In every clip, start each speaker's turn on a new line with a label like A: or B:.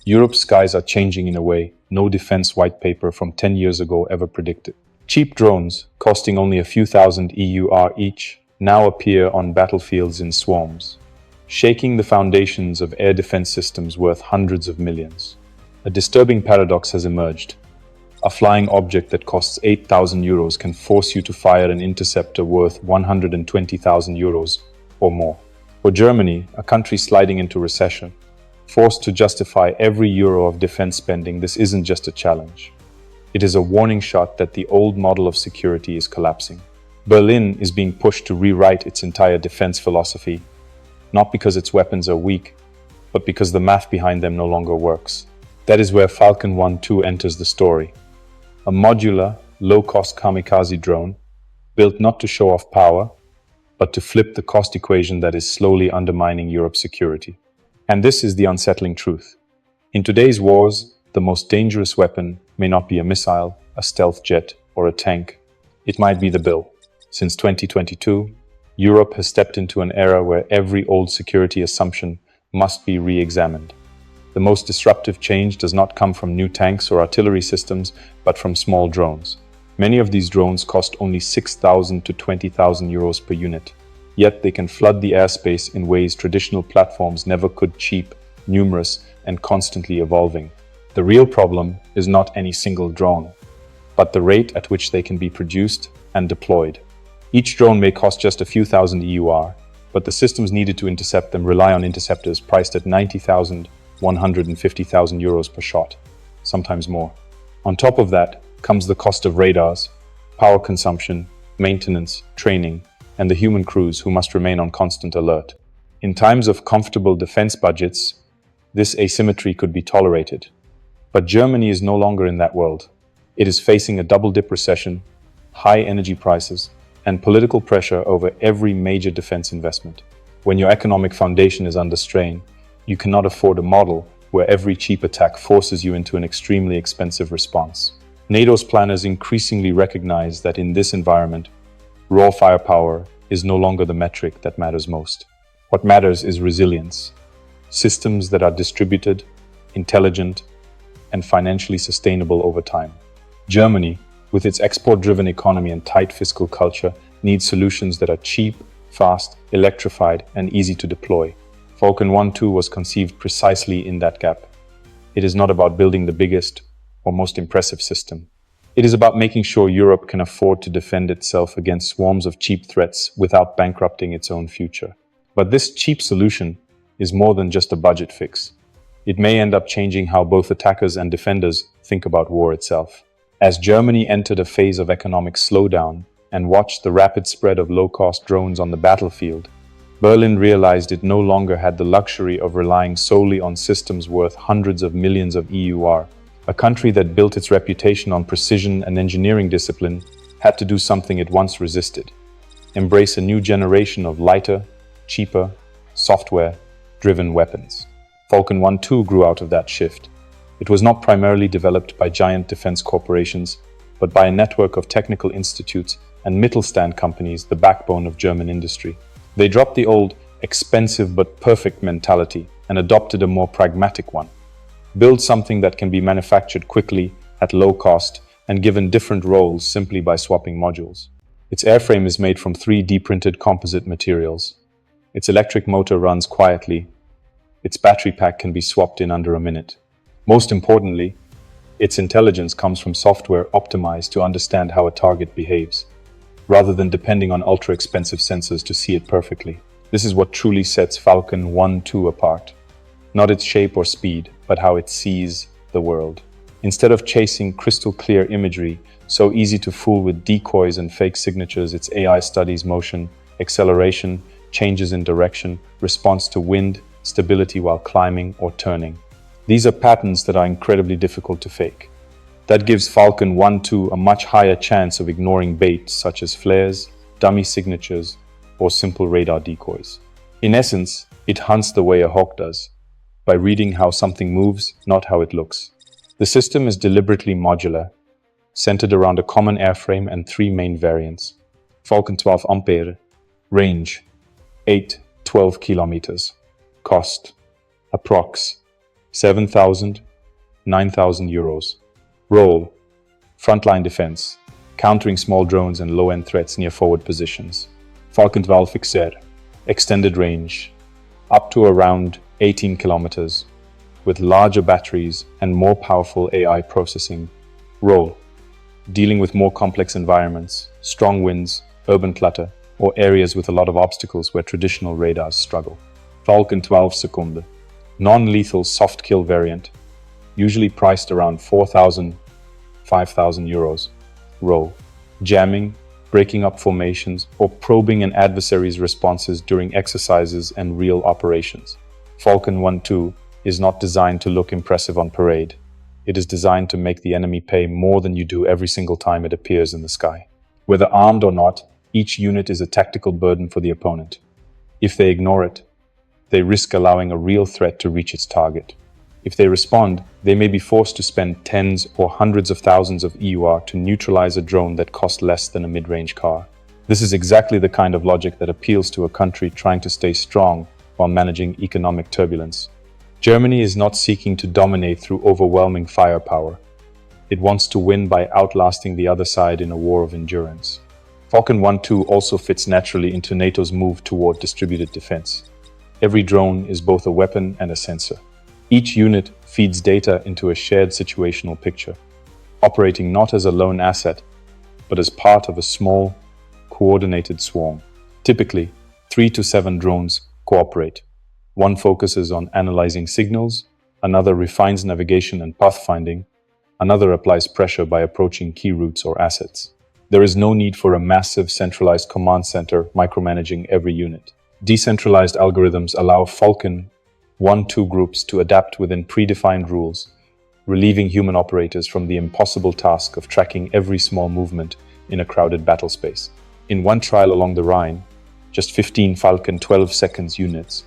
A: Europe's skies are changing in a way no defense white paper from 10 years ago ever predicted. Cheap drones, costing only a few thousand EUR each, now appear on battlefields in swarms, shaking the foundations of air defense systems worth hundreds of millions. A disturbing paradox has emerged. A flying object that costs 8,000 euros can force you to fire an interceptor worth 120,000 euros or more. For Germany, a country sliding into recession, forced to justify every euro of defense spending, this isn't just a challenge. It is a warning shot that the old model of security is collapsing. Berlin is being pushed to rewrite its entire defense philosophy, not because its weapons are weak, but because the math behind them no longer works. That is where Falcon 1-2 enters the story. A modular, low-cost kamikaze drone, built not to show off power, but to flip the cost equation that is slowly undermining Europe's security. And this is the unsettling truth. In today's wars, the most dangerous weapon may not be a missile, a stealth jet, or a tank. It might be the bill. Since 2022, Europe has stepped into an era where every old security assumption must be re-examined. The most disruptive change does not come from new tanks or artillery systems, but from small drones. Many of these drones cost only 6,000 to 20,000 euros per unit. Yet they can flood the airspace in ways traditional platforms never could. Cheap, numerous, and constantly evolving. The real problem is not any single drone, but the rate at which they can be produced and deployed. Each drone may cost just a few thousand EUR, but the systems needed to intercept them rely on interceptors priced at 90,000, 150,000 euros per shot, sometimes more. On top of that comes the cost of radars, power consumption, maintenance, training, and the human crews who must remain on constant alert. In times of comfortable defense budgets, this asymmetry could be tolerated. But Germany is no longer in that world. It is facing a double-dip recession, high energy prices, and political pressure over every major defense investment. When your economic foundation is under strain, you cannot afford a model where every cheap attack forces you into an extremely expensive response. NATO's planners increasingly recognize that in this environment, raw firepower is no longer the metric that matters most. What matters is resilience. Systems that are distributed, intelligent, and financially sustainable over time. Germany, with its export-driven economy and tight fiscal culture, needs solutions that are cheap, fast, electrified, and easy to deploy. Falcon 1-2 was conceived precisely in that gap. It is not about building the biggest or most impressive system. It is about making sure Europe can afford to defend itself against swarms of cheap threats without bankrupting its own future. But this cheap solution is more than just a budget fix. It may end up changing how both attackers and defenders think about war itself. As Germany entered a phase of economic slowdown and watched the rapid spread of low-cost drones on the battlefield, Berlin realized it no longer had the luxury of relying solely on systems worth hundreds of millions of EUR. A country that built its reputation on precision and engineering discipline had to do something it once resisted: embrace a new generation of lighter, cheaper, software-driven weapons. Falcon 1-2 grew out of that shift. It was not primarily developed by giant defense corporations, but by a network of technical institutes and Mittelstand companies, the backbone of German industry. They dropped the old, expensive but perfect mentality and adopted a more pragmatic one. Build something that can be manufactured quickly, at low cost, and given different roles simply by swapping modules. Its airframe is made from 3D printed composite materials. Its electric motor runs quietly. Its battery pack can be swapped in under a minute. Most importantly, its intelligence comes from software optimized to understand how a target behaves, rather than depending on ultra-expensive sensors to see it perfectly. This is what truly sets Falcon 1-2 apart. Not its shape or speed, but how it sees the world. Instead of chasing crystal-clear imagery, so easy to fool with decoys and fake signatures, its AI studies motion, acceleration, changes in direction, response to wind, stability while climbing or turning. These are patterns that are incredibly difficult to fake. That gives Falcon 1-2 a much higher chance of ignoring bait such as flares, dummy signatures, or simple radar decoys. In essence, it hunts the way a hawk does, by reading how something moves, not how it looks. The system is deliberately modular, centered around a common airframe and three main variants. Falcon 12 Ampere, range 8-12 kilometers, cost approx 7,000, 9,000 euros. Role: frontline defense, countering small drones and low-end threats near forward positions. Falcon 12 XR, extended range, up to around 18 kilometers, with larger batteries and more powerful AI processing. Role: dealing with more complex environments, strong winds, urban clutter, or areas with a lot of obstacles where traditional radars struggle. Falcon 12 Sekunde, non-lethal soft kill variant, usually priced around 4,000, 5,000 euros. Role: jamming, breaking up formations, or probing an adversary's responses during exercises and real operations. Falcon 1-2 is not designed to look impressive on parade. It is designed to make the enemy pay more than you do every single time it appears in the sky. Whether armed or not, each unit is a tactical burden for the opponent. If they ignore it, they risk allowing a real threat to reach its target. If they respond, they may be forced to spend tens or hundreds of thousands of EUR to neutralize a drone that costs less than a mid-range car. This is exactly the kind of logic that appeals to a country trying to stay strong while managing economic turbulence. Germany is not seeking to dominate through overwhelming firepower. It wants to win by outlasting the other side in a war of endurance. Falcon 1-2 also fits naturally into NATO's move toward distributed defense. Every drone is both a weapon and a sensor. Each unit feeds data into a shared situational picture, operating not as a lone asset, but as part of a small, coordinated swarm. Typically, 3 to 7 drones cooperate. One focuses on analyzing signals, another refines navigation and pathfinding, another applies pressure by approaching key routes or assets. There is no need for a massive centralized command center micromanaging every unit. Decentralized algorithms allow Falcon 1-2 groups to adapt within predefined rules, relieving human operators from the impossible task of tracking every small movement in a crowded battle space. In one trial along the Rhine, just 15 Falcon 12 seconds units,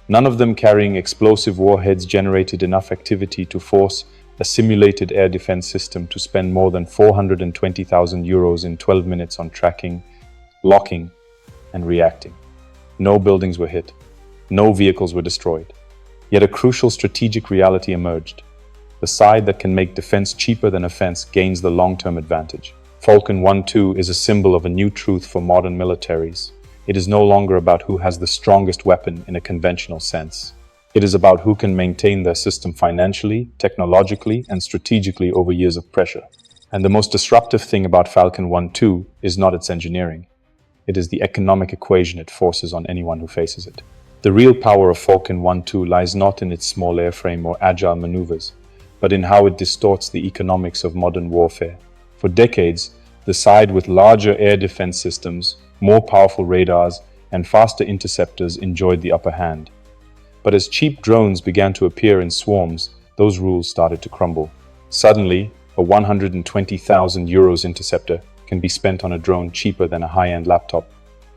A: none of them carrying explosive warheads, generated enough activity to force a simulated air defense system to spend more than 420,000 euros in 12 minutes on tracking, locking, and reacting. No buildings were hit. No vehicles were destroyed. Yet a crucial strategic reality emerged. The side that can make defense cheaper than offense gains the long-term advantage. Falcon 1-2 is a symbol of a new truth for modern militaries. It is no longer about who has the strongest weapon in a conventional sense. It is about who can maintain their system financially, technologically, and strategically over years of pressure. And the most disruptive thing about Falcon 1-2 is not its engineering. It is the economic equation it forces on anyone who faces it. The real power of Falcon 1-2 lies not in its small airframe or agile maneuvers, but in how it distorts the economics of modern warfare. For decades, the side with larger air defense systems, more powerful radars, and faster interceptors enjoyed the upper hand. But as cheap drones began to appear in swarms, those rules started to crumble. Suddenly, a 120,000 euros interceptor can be spent on a drone cheaper than a high-end laptop.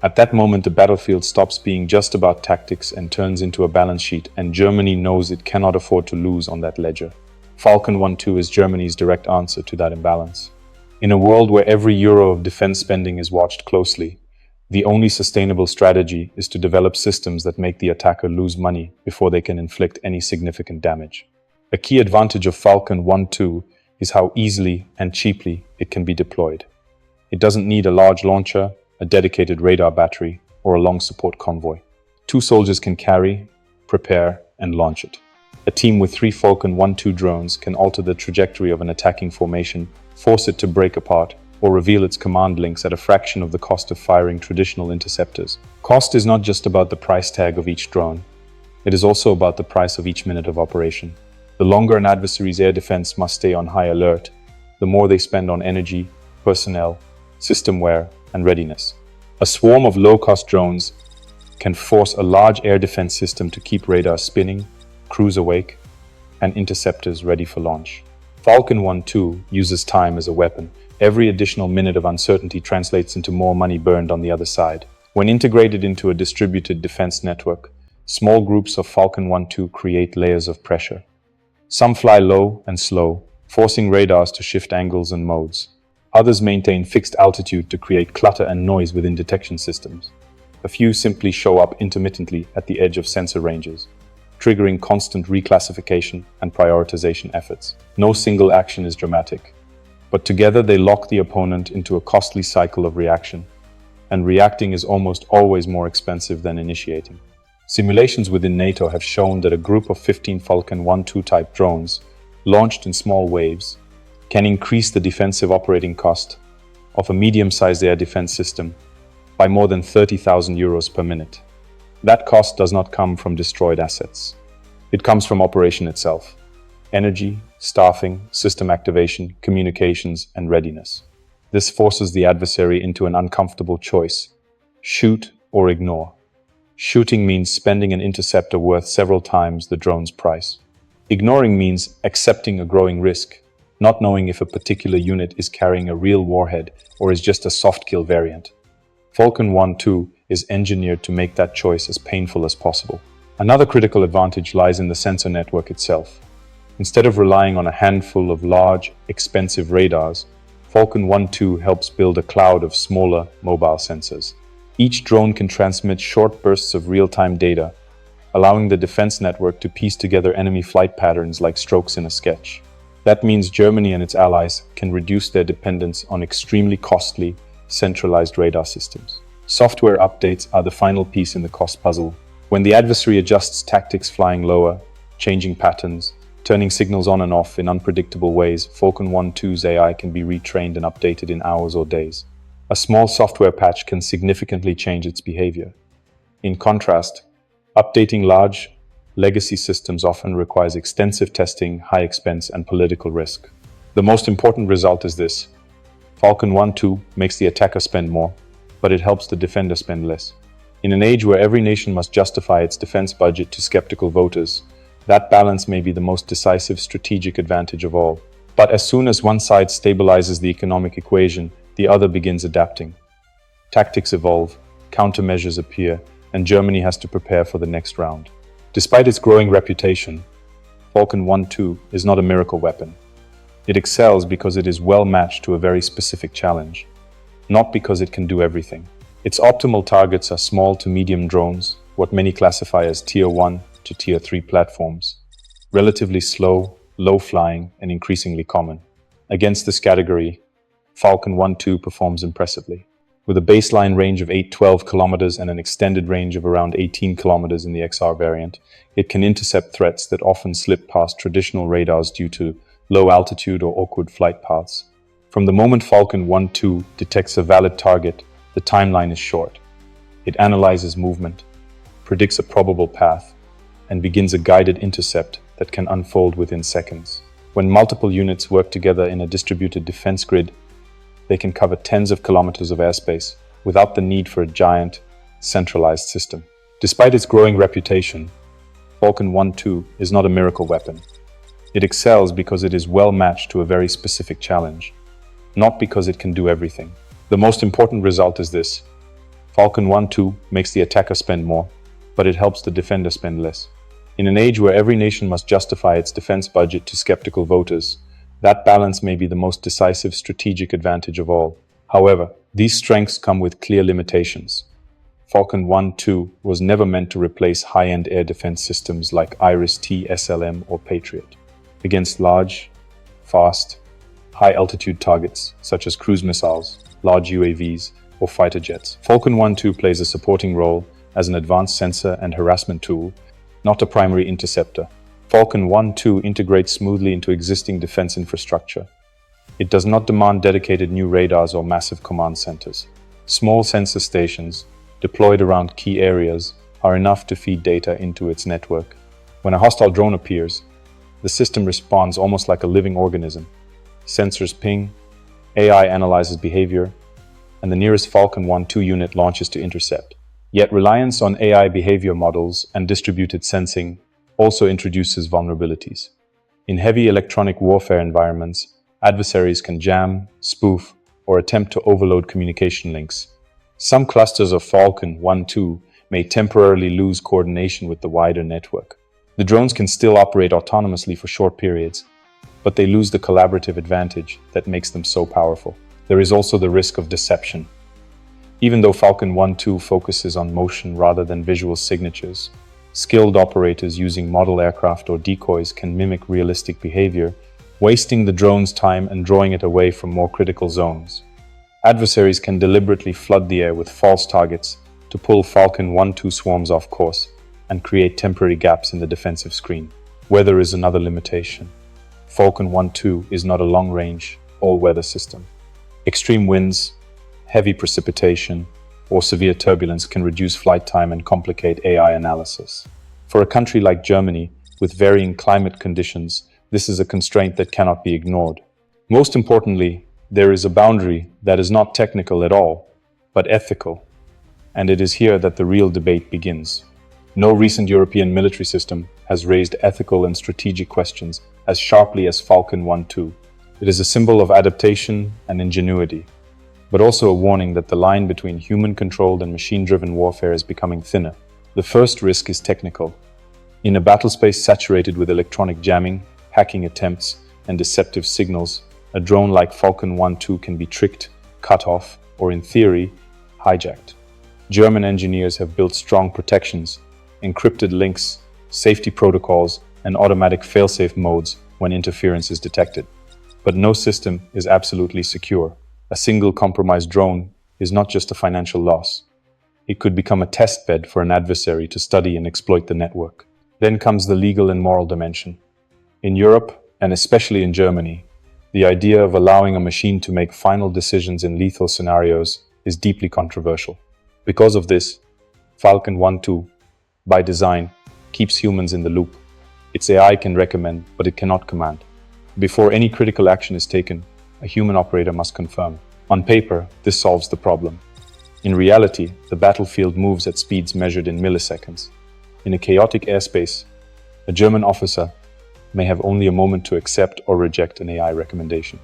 A: At that moment, the battlefield stops being just about tactics and turns into a balance sheet, and Germany knows it cannot afford to lose on that ledger. Falcon 1-2 is Germany's direct answer to that imbalance. In a world where every euro of defense spending is watched closely, the only sustainable strategy is to develop systems that make the attacker lose money before they can inflict any significant damage. A key advantage of Falcon 1-2 is how easily and cheaply it can be deployed. It doesn't need a large launcher, a dedicated radar battery, or a long support convoy. 2 soldiers can carry, prepare, and launch it. A team with 3 Falcon 1-2 drones can alter the trajectory of an attacking formation, force it to break apart, or reveal its command links at a fraction of the cost of firing traditional interceptors. Cost is not just about the price tag of each drone. It is also about the price of each minute of operation. The longer an adversary's air defense must stay on high alert, the more they spend on energy, personnel, system wear, and readiness. A swarm of low-cost drones can force a large air defense system to keep radars spinning, crews awake, and interceptors ready for launch. Falcon 1-2 uses time as a weapon. Every additional minute of uncertainty translates into more money burned on the other side. When integrated into a distributed defense network, small groups of Falcon 1-2 create layers of pressure. Some fly low and slow, forcing radars to shift angles and modes. Others maintain fixed altitude to create clutter and noise within detection systems. A few simply show up intermittently at the edge of sensor ranges. triggering constant reclassification and prioritization efforts. No single action is dramatic, but together they lock the opponent into a costly cycle of reaction, and reacting is almost always more expensive than initiating. Simulations within NATO have shown that a group of 15 Falcon 1-2 type drones, launched in small waves, can increase the defensive operating cost of a medium-sized air defense system by more than 30,000 euros per minute. That cost does not come from destroyed assets. It comes from operation itself: energy, staffing, system activation, communications, and readiness. This forces the adversary into an uncomfortable choice: shoot or ignore. Shooting means spending an interceptor worth several times the drone's price. Ignoring means accepting a growing risk, not knowing if a particular unit is carrying a real warhead or is just a soft-kill variant. Falcon 1-2 is engineered to make that choice as painful as possible. Another critical advantage lies in the sensor network itself. Instead of relying on a handful of large, expensive radars, Falcon 1-2 helps build a cloud of smaller, mobile sensors. Each drone can transmit short bursts of real-time data, allowing the defense network to piece together enemy flight patterns like strokes in a sketch. That means Germany and its allies can reduce their dependence on extremely costly, centralized radar systems. Software updates are the final piece in the cost puzzle. When the adversary adjusts tactics, flying lower, changing patterns, turning signals on and off in unpredictable ways, Falcon 1-2's AI can be retrained and updated in hours or days. A small software patch can significantly change its behavior. In contrast, updating large, legacy systems often requires extensive testing, high expense, and political risk. The most important result is this: Falcon 1-2 makes the attacker spend more, but it helps the defender spend less. In an age where every nation must justify its defense budget to skeptical voters, that balance may be the most decisive strategic advantage of all. But as soon as one side stabilizes the economic equation, the other begins adapting. Tactics evolve, countermeasures appear, and Germany has to prepare for the next round. Despite its growing reputation, Falcon 1-2 is not a miracle weapon. It excels because it is well matched to a very specific challenge, not because it can do everything. Its optimal targets are small to medium drones, what many classify as Tier 1 to Tier 3 platforms, relatively slow, low-flying, and increasingly common. Against this category, Falcon 1-2 performs impressively. With a baseline range of 8-12 kilometers and an extended range of around 18 kilometers in the XR variant, it can intercept threats that often slip past traditional radars due to low altitude or awkward flight paths. From the moment Falcon 1-2 detects a valid target, the timeline is short. It analyzes movement, predicts a probable path, and begins a guided intercept that can unfold within seconds. When multiple units work together in a distributed defense grid, they can cover tens of kilometers of airspace without the need for a giant, centralized system. Despite its growing reputation, Falcon 1-2 is not a miracle weapon. It excels because it is well matched to a very specific challenge, not because it can do everything. The most important result is this: Falcon 1-2 makes the attacker spend more, but it helps the defender spend less. In an age where every nation must justify its defense budget to skeptical voters, that balance may be the most decisive strategic advantage of all. However, these strengths come with clear limitations. Falcon 1-2 was never meant to replace high-end air defense systems like Iris-T, SLM, or Patriot. Against large, fast, high-altitude targets such as cruise missiles, large UAVs, or fighter jets, Falcon 1-2 plays a supporting role as an advanced sensor and harassment tool, not a primary interceptor. Falcon 1-2 integrates smoothly into existing defense infrastructure. It does not demand dedicated new radars or massive command centers. Small sensor stations, deployed around key areas, are enough to feed data into its network. When a hostile drone appears, the system responds almost like a living organism. Sensors ping, AI analyzes behavior, and the nearest Falcon 1-2 unit launches to intercept. Yet reliance on AI behavior models and distributed sensing also introduces vulnerabilities. In heavy electronic warfare environments, adversaries can jam, spoof, or attempt to overload communication links. Some clusters of Falcon 1-2 may temporarily lose coordination with the wider network. The drones can still operate autonomously for short periods, but they lose the collaborative advantage that makes them so powerful. There is also the risk of deception. Even though Falcon 1-2 focuses on motion rather than visual signatures, Skilled operators using model aircraft or decoys can mimic realistic behavior, wasting the drone's time and drawing it away from more critical zones. Adversaries can deliberately flood the air with false targets to pull Falcon 1-2 swarms off course and create temporary gaps in the defensive screen. Weather is another limitation. Falcon 1-2 is not a long-range, all-weather system. Extreme winds, heavy precipitation, or severe turbulence can reduce flight time and complicate AI analysis. For a country like Germany, with varying climate conditions, this is a constraint that cannot be ignored. Most importantly, there is a boundary that is not technical at all, but ethical. And it is here that the real debate begins. No recent European military system has raised ethical and strategic questions as sharply as Falcon 1-2. It is a symbol of adaptation and ingenuity, but also a warning that the line between human-controlled and machine-driven warfare is becoming thinner. The first risk is technical. In a battlespace saturated with electronic jamming, hacking attempts, and deceptive signals, a drone like Falcon 1-2 can be tricked, cut off, or in theory, hijacked. German engineers have built strong protections, encrypted links, safety protocols, and automatic failsafe modes when interference is detected. But no system is absolutely secure. A single compromised drone is not just a financial loss. It could become a test bed for an adversary to study and exploit the network. Then comes the legal and moral dimension. In Europe, and especially in Germany, the idea of allowing a machine to make final decisions in lethal scenarios is deeply controversial. Because of this, Falcon 1-2, by design, keeps humans in the loop. Its AI can recommend, but it cannot command. Before any critical action is taken, a human operator must confirm. On paper, this solves the problem. In reality, the battlefield moves at speeds measured in milliseconds. In a chaotic airspace, a German officer may have only a moment to accept or reject an AI recommendation.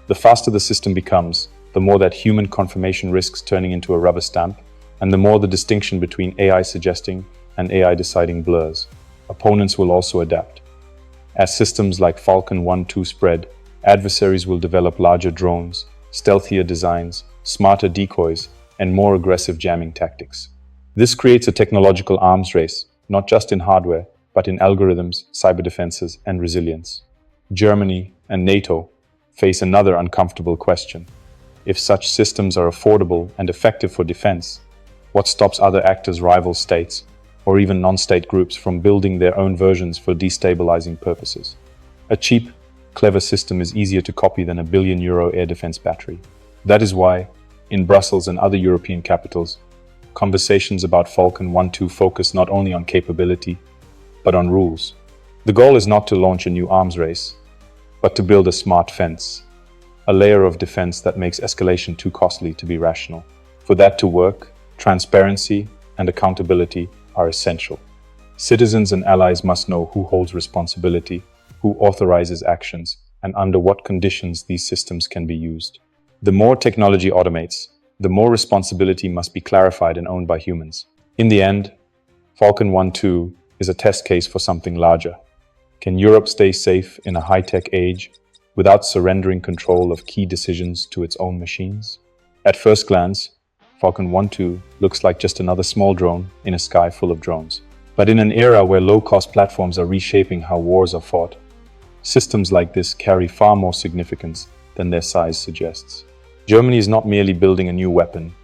A: The faster the system becomes, the more that human confirmation risks turning into a rubber stamp, and the more the distinction between AI suggesting and AI deciding blurs. Opponents will also adapt. As systems like Falcon 1-2 spread, adversaries will develop larger drones, stealthier designs, smarter decoys, and more aggressive jamming tactics. This creates a technological arms race, not just in hardware, but in algorithms, cyber defenses, and resilience. Germany and NATO face another uncomfortable question. If such systems are affordable and effective for defense, what stops other actors, rival states, or even non-state groups from building their own versions for destabilizing purposes? A cheap, clever system is easier to copy than a €1 billion air defense battery. That is why, in Brussels and other European capitals, conversations about Falcon 1-2 focus not only on capability, but on rules. The goal is not to launch a new arms race, but to build a smart fence, a layer of defense that makes escalation too costly to be rational. For that to work, transparency and accountability are essential. Citizens and allies must know who holds responsibility, who authorizes actions, and under what conditions these systems can be used. The more technology automates, the more responsibility must be clarified and owned by humans. In the end, Falcon 1-2 is a test case for something larger. Can Europe stay safe in a high-tech age without surrendering control of key decisions to its own machines? At first glance, Falcon 1-2 looks like just another small drone in a sky full of drones. But in an era where low-cost platforms are reshaping how wars are fought, systems like this carry far more significance than their size suggests. Germany is not merely building a new weapon.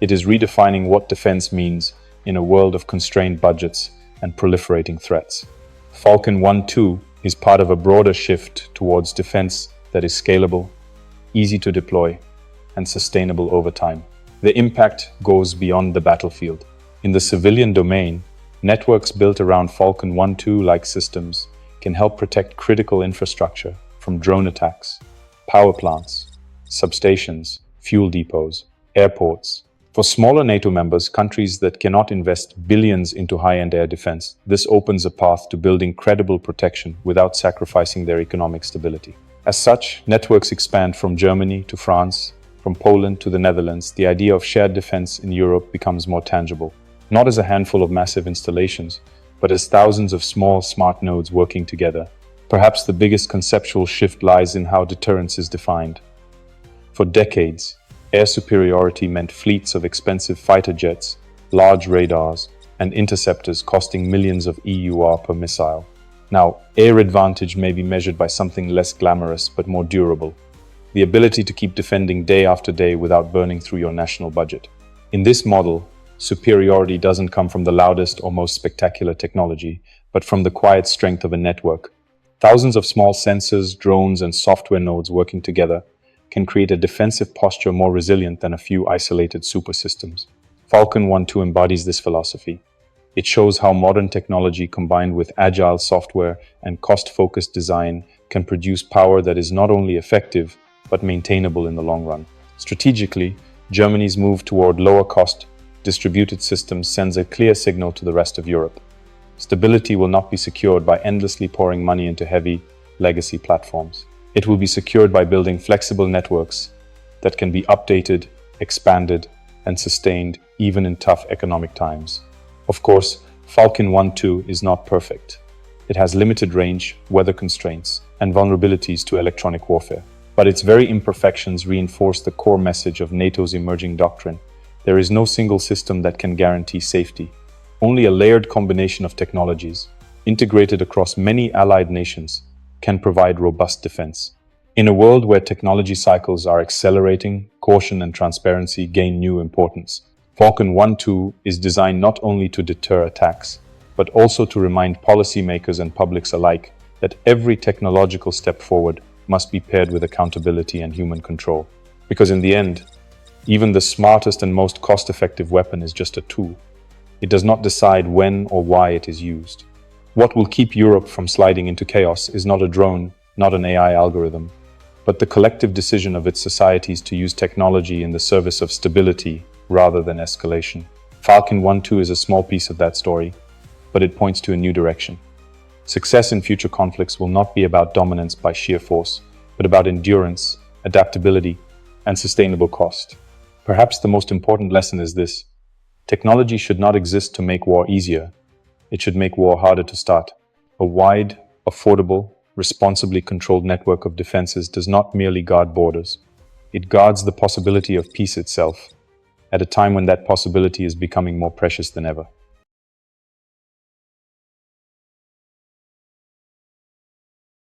A: It is redefining what defense means in a world of constrained budgets and proliferating threats. Falcon 1-2 is part of a broader shift towards defense that is scalable, easy to deploy, and sustainable over time. The impact goes beyond the battlefield. In the civilian domain, networks built around Falcon 1-2-like systems can help protect critical infrastructure from drone attacks, power plants, substations, fuel depots, airports. For smaller NATO members, countries that cannot invest billions into high-end air defense, this opens a path to building credible protection without sacrificing their economic stability. As such, networks expand from Germany to France, from Poland to the Netherlands. The idea of shared defense in Europe becomes more tangible, not as a handful of massive installations, but as thousands of small, smart nodes working together. Perhaps the biggest conceptual shift lies in how deterrence is defined. For decades, air superiority meant fleets of expensive fighter jets, large radars, and interceptors costing millions of EUR per missile. Now, air advantage may be measured by something less glamorous but more durable: the ability to keep defending day after day without burning through your national budget. In this model, superiority doesn't come from the loudest or most spectacular technology, but from the quiet strength of a network. Thousands of small sensors, drones, and software nodes working together can create a defensive posture more resilient than a few isolated super systems. Falcon 1-2 embodies this philosophy. It shows how modern technology combined with agile software and cost-focused design can produce power that is not only effective, but maintainable in the long run. Strategically, Germany's move toward lower-cost, distributed systems sends a clear signal to the rest of Europe. Stability will not be secured by endlessly pouring money into heavy, legacy platforms. It will be secured by building flexible networks that can be updated, expanded, and sustained even in tough economic times. Of course, Falcon 1-2 is not perfect. It has limited range, weather constraints, and vulnerabilities to electronic warfare. But its very imperfections reinforce the core message of NATO's emerging doctrine. There is no single system that can guarantee safety. Only a layered combination of technologies, integrated across many allied nations, can provide robust defense. In a world where technology cycles are accelerating, caution and transparency gain new importance. Falcon 1-2 is designed not only to deter attacks, but also to remind policymakers and publics alike that every technological step forward must be paired with accountability and human control. Because in the end, even the smartest and most cost-effective weapon is just a tool. It does not decide when or why it is used. What will keep Europe from sliding into chaos is not a drone, not an AI algorithm, but the collective decision of its societies to use technology in the service of stability rather than escalation. Falcon 1-2 is a small piece of that story, but it points to a new direction. Success in future conflicts will not be about dominance by sheer force, but about endurance, adaptability, and sustainable cost. Perhaps the most important lesson is this: technology should not exist to make war easier. It should make war harder to start. A wide, affordable, responsibly controlled network of defenses does not merely guard borders. It guards the possibility of peace itself, at a time when that possibility is becoming more precious than ever.